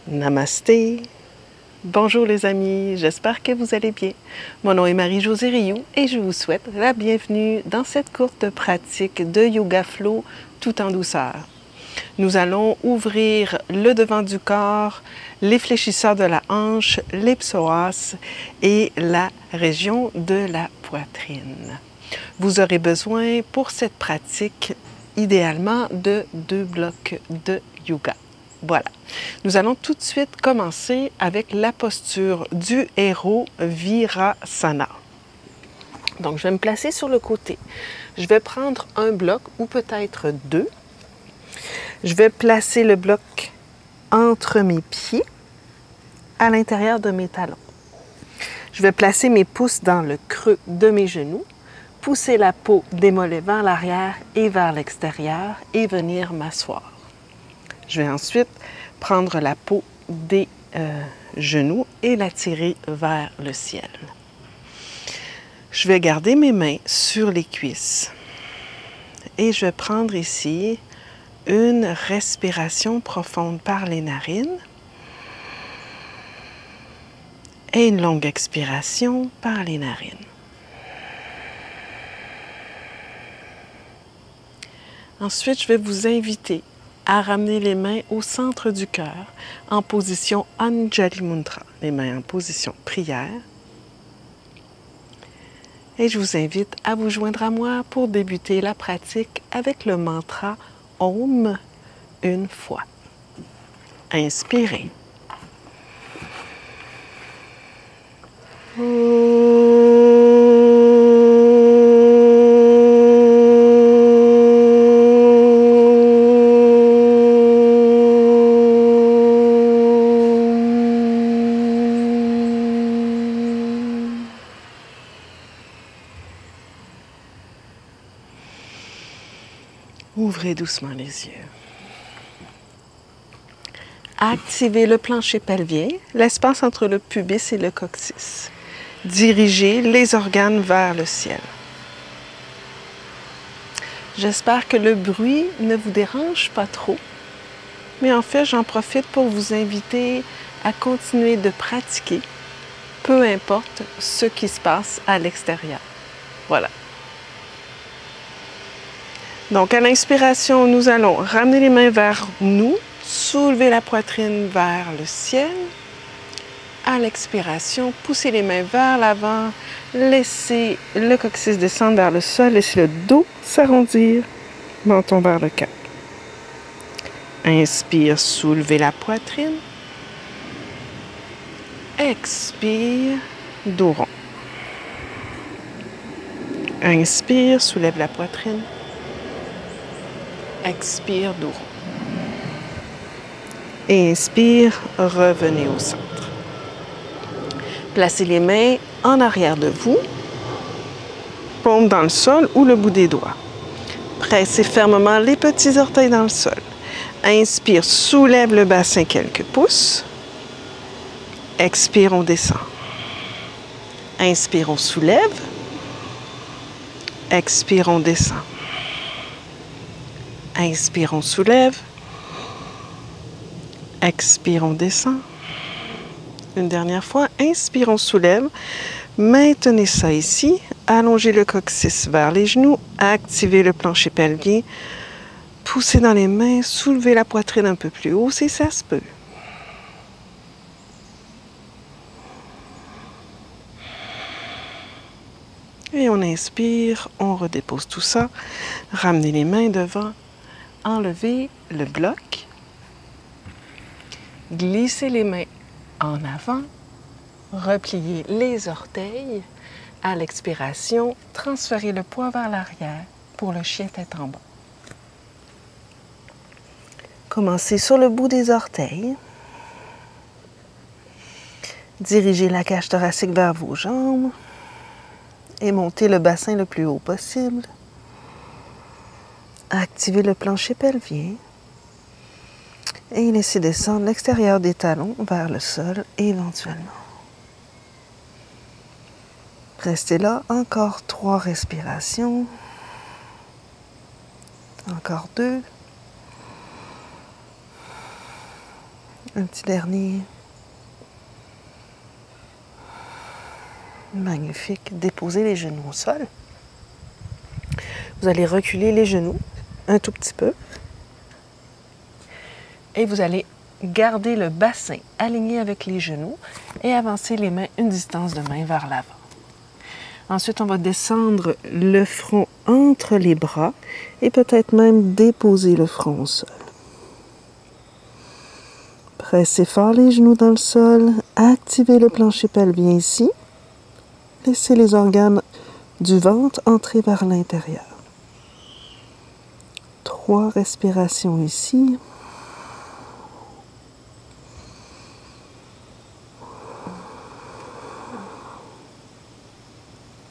Namasté. Bonjour les amis, j'espère que vous allez bien. Mon nom est Marie-Josée Rioux et je vous souhaite la bienvenue dans cette courte pratique de Yoga Flow tout en douceur. Nous allons ouvrir le devant du corps, les fléchisseurs de la hanche, les psoas et la région de la poitrine. Vous aurez besoin pour cette pratique idéalement de 2 blocs de yoga. Voilà. Nous allons tout de suite commencer avec la posture du héros Virasana. Donc, je vais me placer sur le côté. Je vais prendre un bloc ou peut-être 2. Je vais placer le bloc entre mes pieds, à l'intérieur de mes talons. Je vais placer mes pouces dans le creux de mes genoux, pousser la peau des mollets vers l'arrière et vers l'extérieur et venir m'asseoir. Je vais ensuite prendre la peau des genoux et la tirer vers le ciel. Je vais garder mes mains sur les cuisses et je vais prendre ici une respiration profonde par les narines et une longue expiration par les narines. Ensuite, je vais vous inviter à ramener les mains au centre du cœur en position Anjali Mudra, les mains en position prière. Et je vous invite à vous joindre à moi pour débuter la pratique avec le mantra Om une fois. Inspirez. Ouvrez doucement les yeux. Activez le plancher pelvien, l'espace entre le pubis et le coccyx. Dirigez les organes vers le ciel. J'espère que le bruit ne vous dérange pas trop, mais en fait, j'en profite pour vous inviter à continuer de pratiquer, peu importe ce qui se passe à l'extérieur. Voilà. Donc, à l'inspiration, nous allons ramener les mains vers nous, soulever la poitrine vers le ciel. À l'expiration, poussez les mains vers l'avant, laissez le coccyx descendre vers le sol, laissez le dos s'arrondir, menton vers le cap. Inspire, soulevez la poitrine. Expire, dos rond. Inspire, soulève la poitrine. Expire, dos rond. Et inspire, revenez au centre. Placez les mains en arrière de vous, paume dans le sol ou le bout des doigts. Pressez fermement les petits orteils dans le sol. Inspire, soulève le bassin quelques pouces. Expire, on descend. Inspire, on soulève. Expire, on descend. Inspire, on soulève. Expire, on descend. Une dernière fois, inspire, on soulève. Maintenez ça ici. Allongez le coccyx vers les genoux. Activez le plancher pelvien. Poussez dans les mains. Soulevez la poitrine un peu plus haut si ça se peut. Et on inspire, on redépose tout ça. Ramenez les mains devant. Enlevez le bloc. Glissez les mains en avant. Repliez les orteils. À l'expiration, transférez le poids vers l'arrière pour le chien tête en bas. Commencez sur le bout des orteils. Dirigez la cage thoracique vers vos jambes et montez le bassin le plus haut possible. Activez le plancher pelvien et laissez descendre l'extérieur des talons vers le sol éventuellement. Restez là, encore 3 respirations. Encore 2. Un petit dernier. Magnifique. Déposez les genoux au sol. Vous allez reculer les genoux un tout petit peu. Et vous allez garder le bassin aligné avec les genoux et avancer les mains une distance de main vers l'avant. Ensuite, on va descendre le front entre les bras et peut-être même déposer le front au sol. Pressez fort les genoux dans le sol, activez le plancher pelvien ici. Laissez les organes du ventre entrer vers l'intérieur. 3 respirations ici.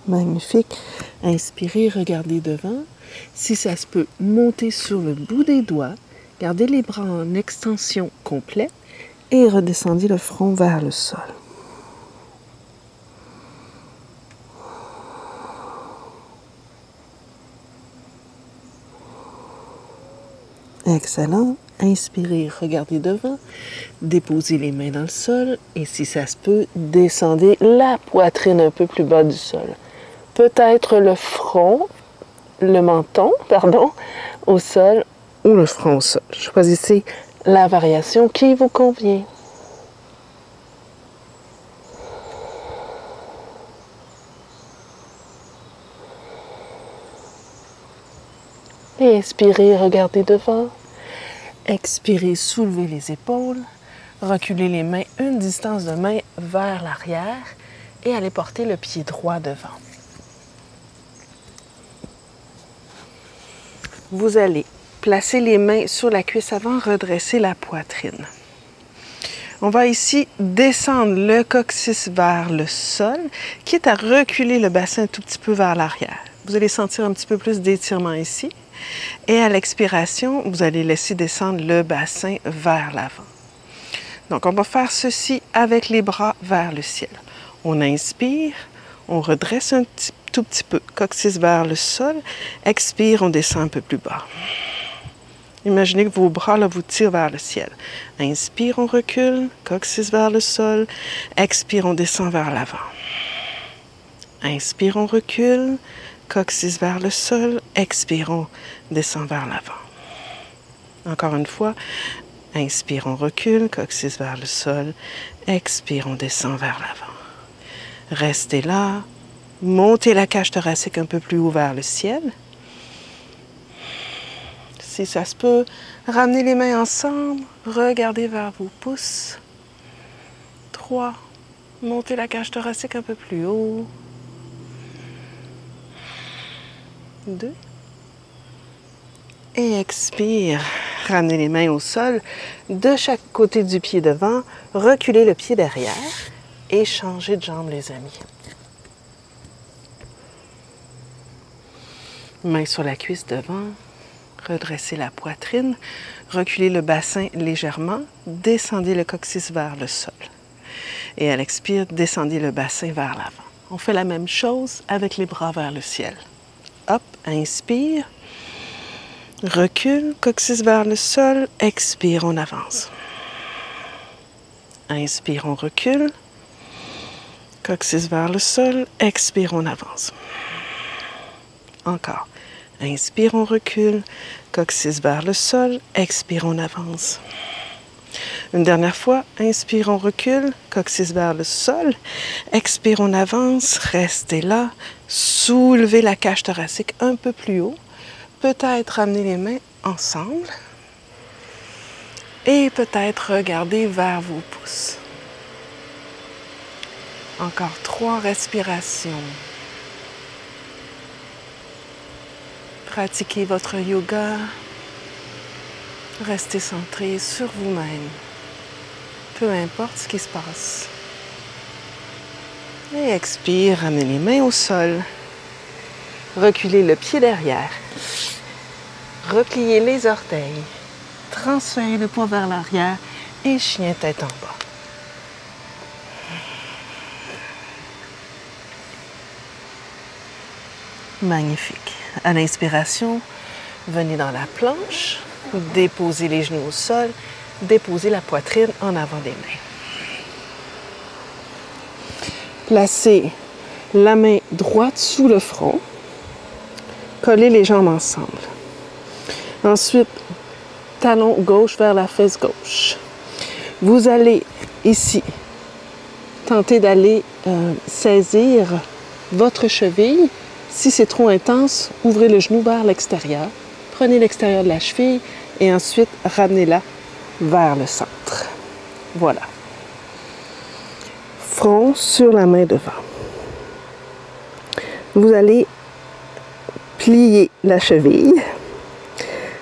Magnifique. Inspirez, regardez devant. Si ça se peut, montez sur le bout des doigts. Gardez les bras en extension complète et redescendez le front vers le sol. Excellent. Inspirez, regardez devant. Déposez les mains dans le sol et si ça se peut, descendez la poitrine un peu plus bas du sol. Peut-être le front, le menton, pardon, au sol ou le front au sol. Choisissez la variation qui vous convient. Et inspirez, regardez devant. Expirez, soulevez les épaules. Reculez les mains une distance de main vers l'arrière et allez porter le pied droit devant. Vous allez placer les mains sur la cuisse avant, redresser la poitrine. On va ici descendre le coccyx vers le sol, quitte à reculer le bassin un tout petit peu vers l'arrière. Vous allez sentir un petit peu plus d'étirement ici. Et à l'expiration, vous allez laisser descendre le bassin vers l'avant. Donc, on va faire ceci avec les bras vers le ciel. On inspire, on redresse un tout petit peu, coccyx vers le sol. Expire, on descend un peu plus bas. Imaginez que vos bras là, vous tirent vers le ciel. Inspire, on recule, coccyx vers le sol. Expire, on descend vers l'avant. Inspire, on recule, coccyx vers le sol. Expire, on descend vers l'avant. Encore une fois, inspire, on recule, coccyx vers le sol. Expire, on descend vers l'avant. Restez là. Montez la cage thoracique un peu plus haut vers le ciel. Si ça se peut, ramenez les mains ensemble. Regardez vers vos pouces. 3. Montez la cage thoracique un peu plus haut. 2. Et expire. Ramenez les mains au sol de chaque côté du pied devant. Reculez le pied derrière et changez de jambe, les amis. Main sur la cuisse devant. Redressez la poitrine. Reculez le bassin légèrement. Descendez le coccyx vers le sol. Et à l'expire, descendez le bassin vers l'avant. On fait la même chose avec les bras vers le ciel. Hop, inspire. Recule, coccyx vers le sol. Expire, on avance. Inspire, on recule. Coccyx vers le sol. Expire, on avance. Encore. Inspire, on recule. Coccyx vers le sol. Expire, on avance. Une dernière fois. Inspire, on recule. Coccyx vers le sol. Expire, on avance. Restez là. Soulevez la cage thoracique un peu plus haut. Peut-être ramener les mains ensemble. Et peut-être regarder vers vos pouces. Encore 3 respirations. Pratiquez votre yoga. Restez centré sur vous-même. Peu importe ce qui se passe. Et expire, ramenez les mains au sol. Reculez le pied derrière. Repliez les orteils. Transférez le poids vers l'arrière et chien tête en bas. Magnifique. À l'inspiration, venez dans la planche, déposez les genoux au sol, déposez la poitrine en avant des mains. Placez la main droite sous le front. Collez les jambes ensemble. Ensuite, talon gauche vers la fesse gauche. Vous allez ici tenter d'aller saisir votre cheville. Si c'est trop intense, ouvrez le genou vers l'extérieur. Prenez l'extérieur de la cheville et ensuite ramenez-la vers le centre. Voilà. Front sur la main devant. Vous allez plier la cheville.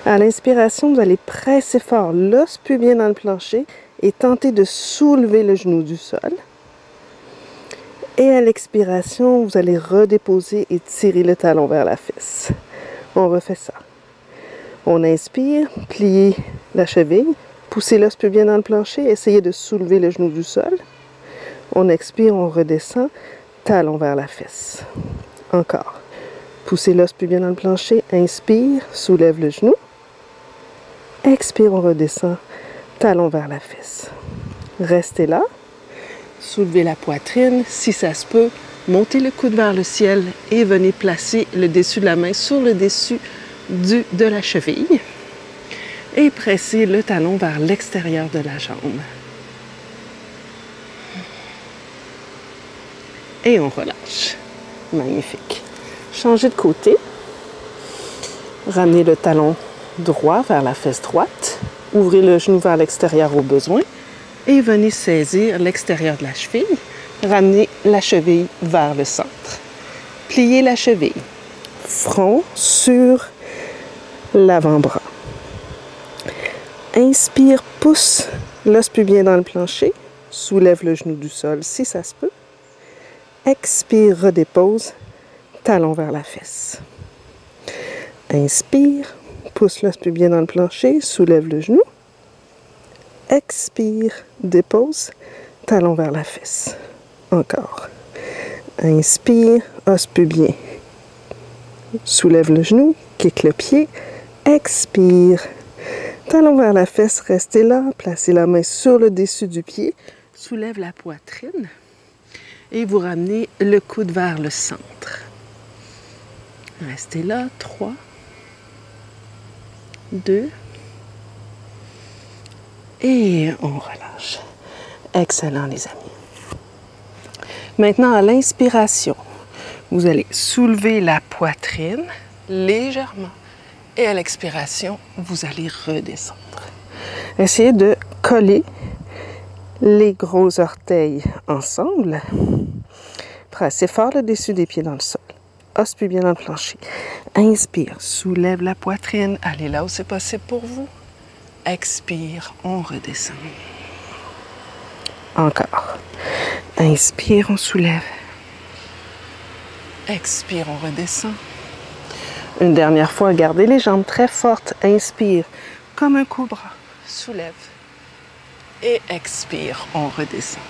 À l'inspiration, vous allez presser fort l'os pubien dans le plancher et tenter de soulever le genou du sol. Et à l'expiration, vous allez redéposer et tirer le talon vers la fesse. On refait ça. On inspire, pliez la cheville, poussez l'os pubien dans le plancher, essayez de soulever le genou du sol. On expire, on redescend, talon vers la fesse. Encore. Poussez l'os pubien dans le plancher, inspire, soulève le genou. Expire, on redescend, talon vers la fesse. Restez là. Soulevez la poitrine. Si ça se peut, montez le coude vers le ciel et venez placer le dessus de la main sur le dessus de la cheville. Et pressez le talon vers l'extérieur de la jambe. Et on relâche. Magnifique. Changez de côté. Ramenez le talon droit vers la fesse droite. Ouvrez le genou vers l'extérieur au besoin. Et venez saisir l'extérieur de la cheville. Ramenez la cheville vers le centre. Pliez la cheville. Front sur l'avant-bras. Inspire, pousse l'os pubien dans le plancher. Soulève le genou du sol si ça se peut. Expire, redépose, talon vers la fesse. Inspire, pousse l'os pubien dans le plancher, soulève le genou. Expire, dépose, talon vers la fesse. Encore. Inspire, os pubien. Soulève le genou, kick le pied. Expire. Talon vers la fesse, restez là. Placez la main sur le dessus du pied. Soulève la poitrine. Et vous ramenez le coude vers le centre. Restez là. 3, 2. Et on relâche. Excellent, les amis. Maintenant, à l'inspiration, vous allez soulever la poitrine légèrement. Et à l'expiration, vous allez redescendre. Essayez de coller les gros orteils ensemble. Pressez fort le dessus des pieds dans le sol. Os pubien dans le plancher. Inspire, soulève la poitrine. Allez là où c'est possible pour vous. Expire, on redescend. Encore. Inspire, on soulève. Expire, on redescend. Une dernière fois, gardez les jambes très fortes. Inspire, comme un cobra. Soulève. Et expire, on redescend.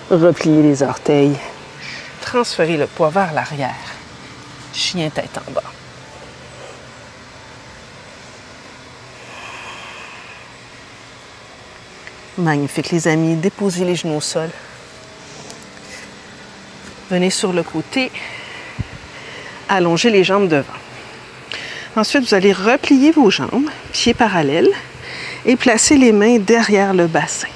Repliez les orteils. Transférez le poids vers l'arrière. Chien tête en bas. Magnifique, les amis. Déposez les genoux au sol. Venez sur le côté. Allongez les jambes devant. Ensuite, vous allez replier vos jambes, pieds parallèles, et placer les mains derrière le bassin.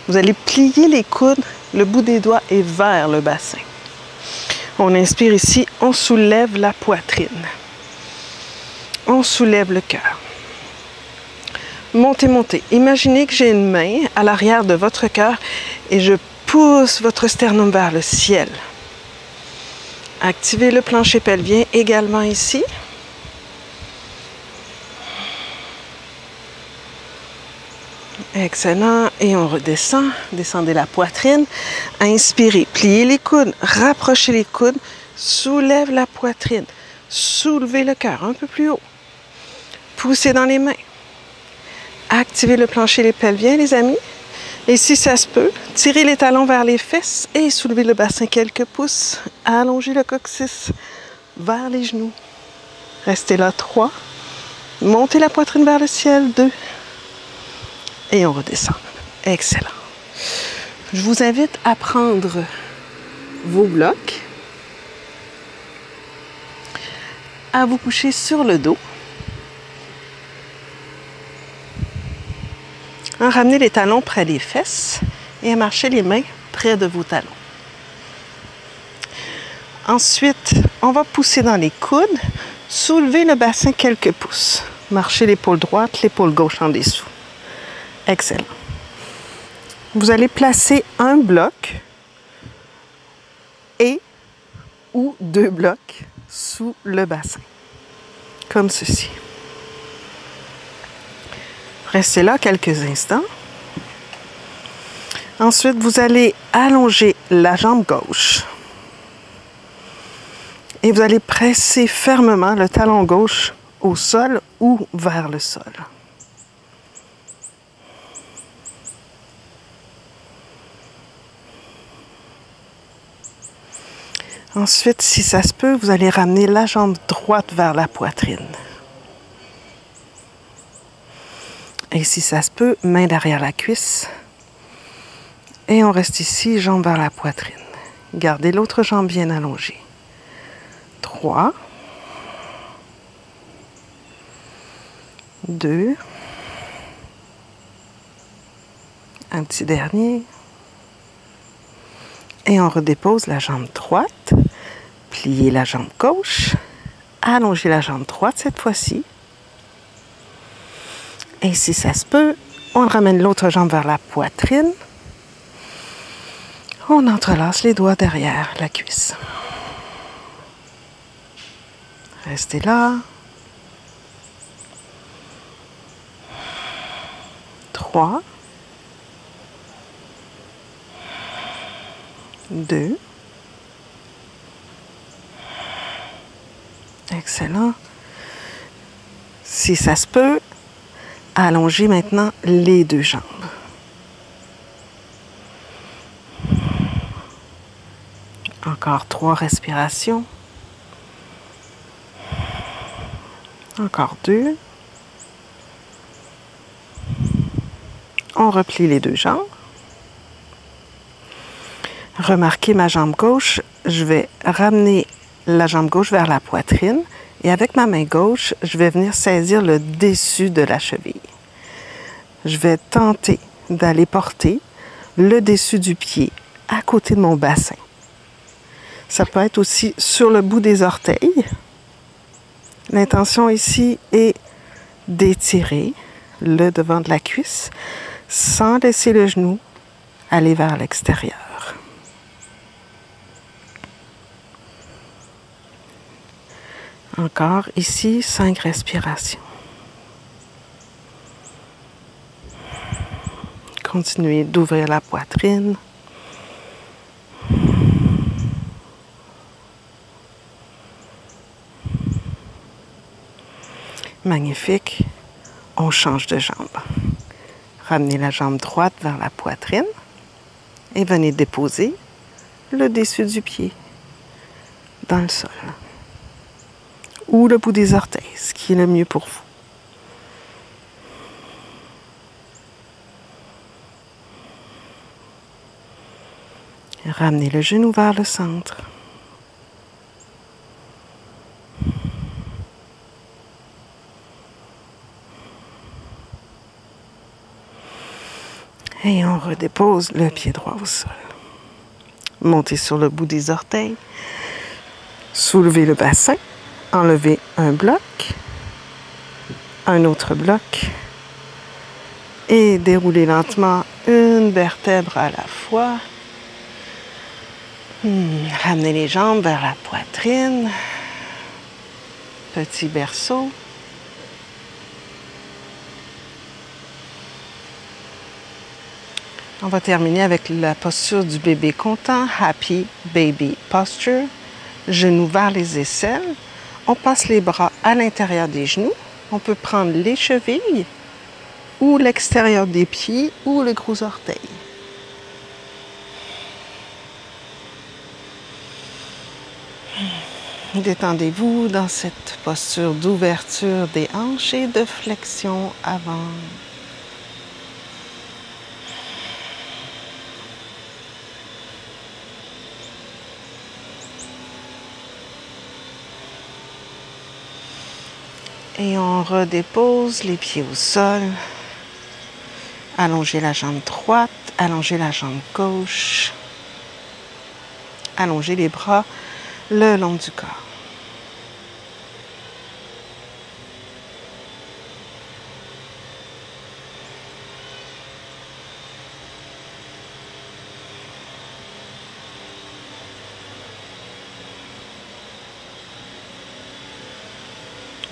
Vous allez plier les coudes, le bout des doigts est vers le bassin. On inspire ici, on soulève la poitrine. On soulève le cœur. Montez, montez. Imaginez que j'ai une main à l'arrière de votre cœur et je pousse votre sternum vers le ciel. Activez le plancher pelvien également ici. Excellent. Et on redescend. Descendez la poitrine. Inspirez. Pliez les coudes. Rapprochez les coudes. Soulève la poitrine. Soulevez le cœur un peu plus haut. Poussez dans les mains. Activez le plancher les pelviens, les amis. Et si ça se peut, tirez les talons vers les fesses et soulevez le bassin quelques pouces. Allongez le coccyx vers les genoux. Restez là. 3. Montez la poitrine vers le ciel. 2. Et on redescend. Excellent. Je vous invite à prendre vos blocs, à vous coucher sur le dos, à ramener les talons près des fesses et à marcher les mains près de vos talons. Ensuite, on va pousser dans les coudes, soulever le bassin quelques pouces, marcher l'épaule droite, l'épaule gauche en dessous. Excellent. Vous allez placer un bloc et ou 2 blocs sous le bassin, comme ceci. Restez là quelques instants. Ensuite, vous allez allonger la jambe gauche et vous allez presser fermement le talon gauche au sol ou vers le sol. Ensuite, si ça se peut, vous allez ramener la jambe droite vers la poitrine. Et si ça se peut, main derrière la cuisse. Et on reste ici, jambe vers la poitrine. Gardez l'autre jambe bien allongée. 3, 2, un petit dernier. Et on redépose la jambe droite, pliez la jambe gauche, allongez la jambe droite cette fois-ci. Et si ça se peut, on ramène l'autre jambe vers la poitrine. On entrelace les doigts derrière la cuisse. Restez là. 3, 2. Excellent. Si ça se peut, allongez maintenant les 2 jambes. Encore 3 respirations. Encore 2. On replie les 2 jambes. Remarquez ma jambe gauche, je vais ramener la jambe gauche vers la poitrine et avec ma main gauche, je vais venir saisir le dessus de la cheville. Je vais tenter d'aller porter le dessus du pied à côté de mon bassin. Ça peut être aussi sur le bout des orteils. L'intention ici est d'étirer le devant de la cuisse sans laisser le genou aller vers l'extérieur. Encore ici, 5 respirations. Continuez d'ouvrir la poitrine. Magnifique. On change de jambe. Ramenez la jambe droite vers la poitrine et venez déposer le dessus du pied dans le sol. Ou le bout des orteils, ce qui est le mieux pour vous. Ramenez le genou vers le centre. Et on redépose le pied droit au sol. Montez sur le bout des orteils. Soulevez le bassin. Enlevez un bloc. Un autre bloc. Et déroulez lentement une vertèbre à la fois. Ramenez les jambes vers la poitrine. Petit berceau. On va terminer avec la posture du bébé content, Happy Baby Posture. Genoux vers les aisselles. On passe les bras à l'intérieur des genoux. On peut prendre les chevilles ou l'extérieur des pieds ou le gros orteil. Détendez-vous dans cette posture d'ouverture des hanches et de flexion avant. Et on redépose les pieds au sol. Allongez la jambe droite, allongez la jambe gauche. Allongez les bras le long du corps.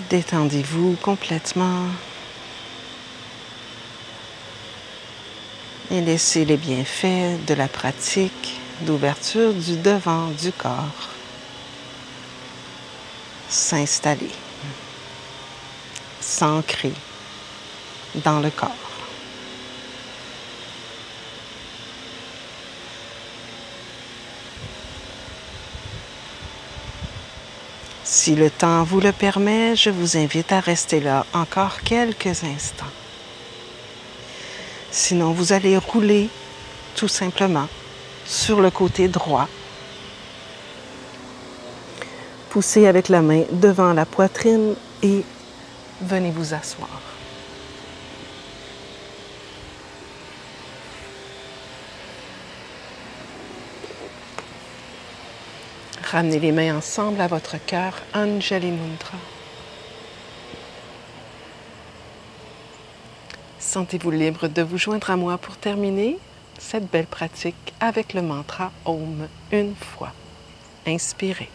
Détendez-vous complètement et laissez les bienfaits de la pratique d'ouverture du devant du corps s'installer, s'ancrer dans le corps. Si le temps vous le permet, je vous invite à rester là encore quelques instants. Sinon, vous allez rouler tout simplement sur le côté droit. Poussez avec la main devant la poitrine et venez vous asseoir. Ramenez les mains ensemble à votre cœur, Anjali Mudra. Sentez-vous libre de vous joindre à moi pour terminer cette belle pratique avec le mantra Om une fois. Inspirez.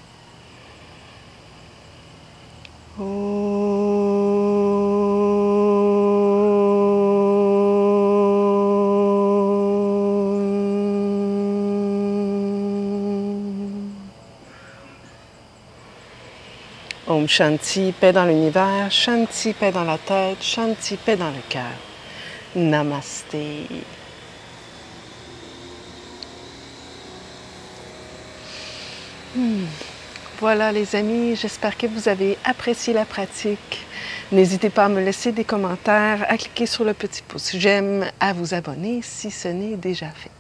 Om Shanti, paix dans l'univers, Shanti, paix dans la tête, Shanti, paix dans le cœur. Namasté. Voilà les amis, j'espère que vous avez apprécié la pratique. N'hésitez pas à me laisser des commentaires, à cliquer sur le petit pouce j'aime, à vous abonner si ce n'est déjà fait.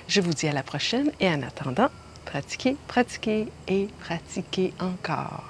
Je vous dis à la prochaine et en attendant, pratiquez, pratiquez et pratiquez encore.